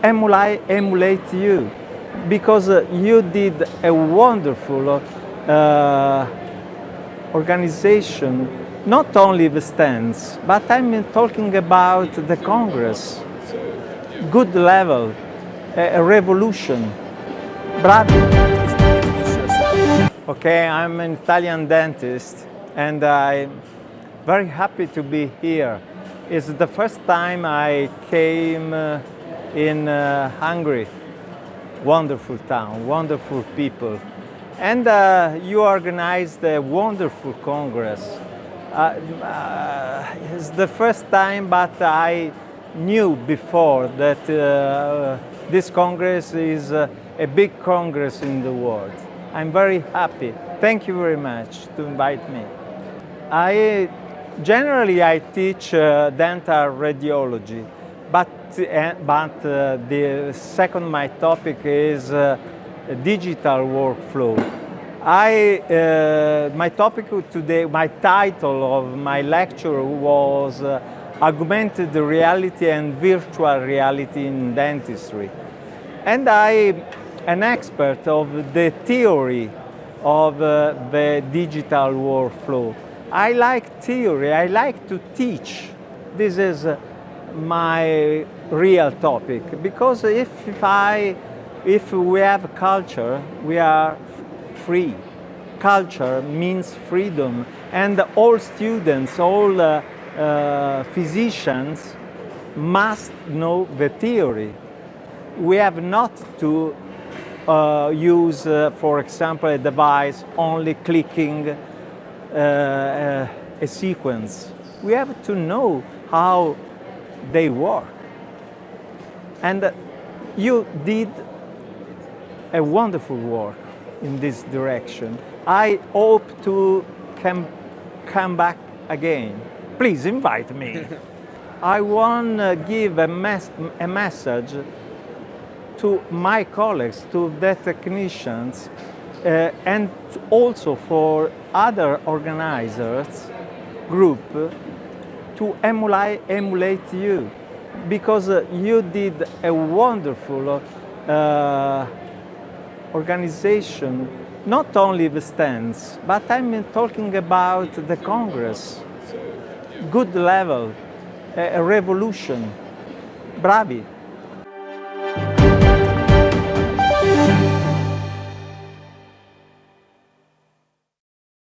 emulate you, because you did a wonderful organization, not only the stands, but I'm talking about the Congress. Good level, a revolution. Bravi. Okay, I'm an Italian dentist and I'm very happy to be here. It's the first time I came in Hungary. Wonderful town, wonderful people. And you organized a wonderful congress. It's the first time, but I knew before that this congress is a big congress in the world. I'm very happy. Thank you very much to invite me. Generally I teach dental radiology, but the second my topic is digital workflow. My topic today, my title of my lecture was Augmented Reality and Virtual Reality in Dentistry. And I'm an expert of the theory of the digital workflow. I like theory, I like to teach. This is my real topic, because if we have culture, we are free. Culture means freedom, and all students, all physicians must know the theory. We have not to use, for example, a device only clicking a sequence. We have to know how they work. And you did a wonderful work in this direction. I hope to come back again. Please invite me. I want to give a message to my colleagues, to the technicians, and also for other organizers, group, to emulate you, because you did a wonderful organization, not only the stands, but I'm talking about the Congress. Good level, a revolution. Bravi.